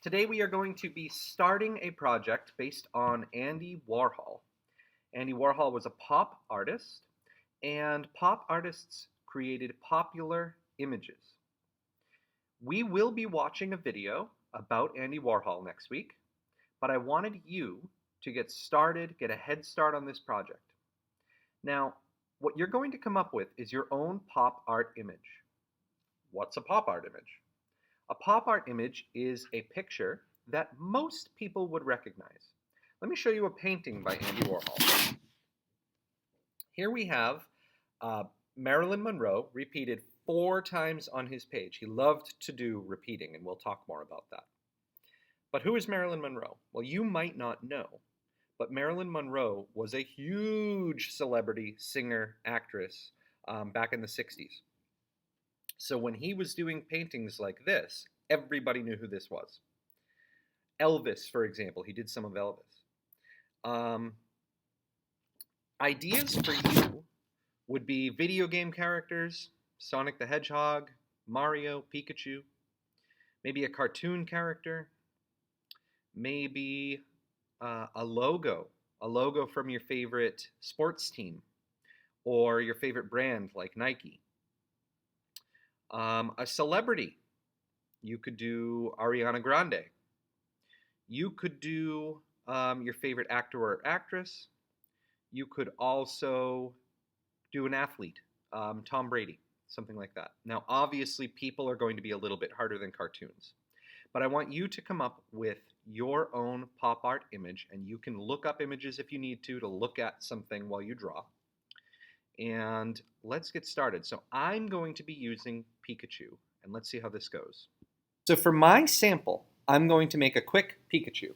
Today we are going to be starting a project based on Andy Warhol. Andy Warhol was a pop artist, and pop artists created popular images. We will be watching a video about Andy Warhol next week, but I wanted you to get started, get a head start on this project. Now, what you're going to come up with is your own pop art image. What's a pop art image? A pop art image is a picture that most people would recognize. Let me show you a painting by Andy Warhol. Here we have Marilyn Monroe repeated 4 times on his page. He loved to do repeating, and we'll talk more about that. But who is Marilyn Monroe? Well, you might not know, but Marilyn Monroe was a huge celebrity singer, actress back in the 60s. So when he was doing paintings like this, everybody knew who this was. Elvis, for example, he did some of Elvis. Ideas for you would be video game characters, Sonic the Hedgehog, Mario, Pikachu, maybe a cartoon character, maybe a logo from your favorite sports team or your favorite brand like Nike. A celebrity. You could do Ariana Grande. You could do your favorite actor or actress. You could also do an athlete, Tom Brady, something like that. Now, obviously, people are going to be a little bit harder than cartoons. But I want you to come up with your own pop art image, and you can look up images if you need to look at something while you draw. And let's get started. So I'm going to be using Pikachu, and let's see how this goes. So for my sample, I'm going to make a quick Pikachu.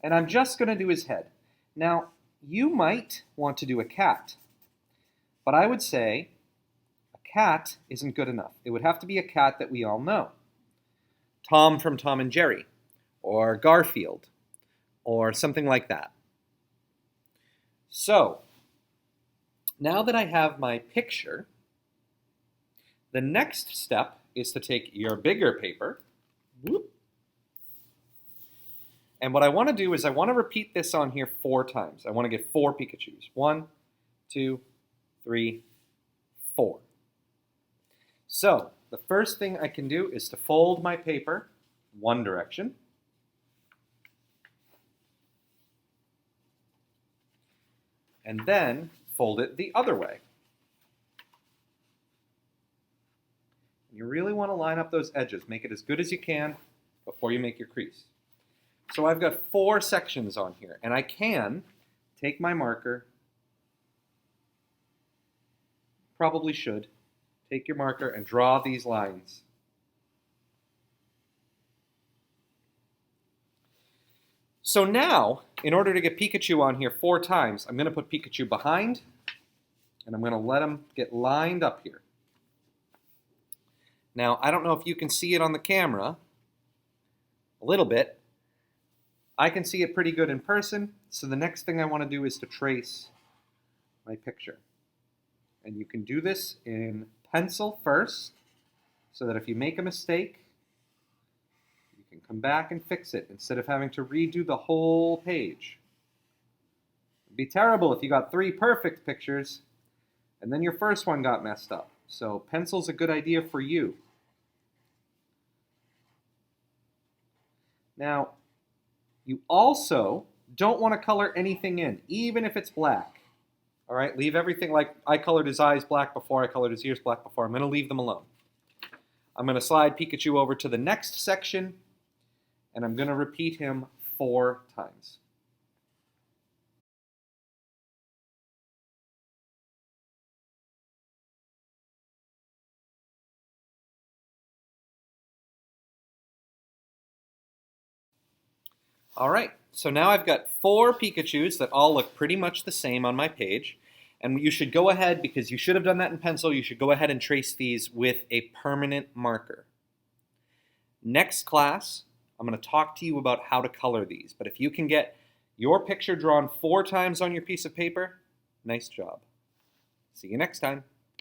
And I'm just going to do his head. Now, you might want to do a cat, but I would say a cat isn't good enough. It would have to be a cat that we all know. Tom from Tom and Jerry, or Garfield, or something like that. So, now that I have my picture, the next step is to take your bigger paper, whoop, and what I want to do is I want to repeat this on here 4 times. I want to get 4 Pikachus. 1, 2, 3, 4. So the first thing I can do is to fold my paper one direction. And then fold it the other way. You really want to line up those edges. Make it as good as you can before you make your crease. So I've got 4 sections on here, and I can take my marker, probably should, take your marker and draw these lines. So now, in order to get Pikachu on here 4 times, I'm going to put Pikachu behind, and I'm going to let him get lined up here. Now, I don't know if you can see it on the camera, a little bit. I can see it pretty good in person, so the next thing I want to do is to trace my picture. And you can do this in pencil first, so that if you make a mistake, you can come back and fix it instead of having to redo the whole page. It'd be terrible if you got 3 perfect pictures, and then your first one got messed up. So pencil's a good idea for you. Now, you also don't want to color anything in, even if it's black. All right, leave everything like I colored his eyes black before, I colored his ears black before. I'm going to leave them alone. I'm going to slide Pikachu over to the next section, and I'm going to repeat him 4 times. All right, So now I've got 4 Pikachus that all look pretty much the same on my page. And you should go ahead, because you should have done that in pencil, you should go ahead and trace these with a permanent marker. Next class, I'm going to talk to you about how to color these. But if you can get your picture drawn 4 times on your piece of paper, nice job. See you next time.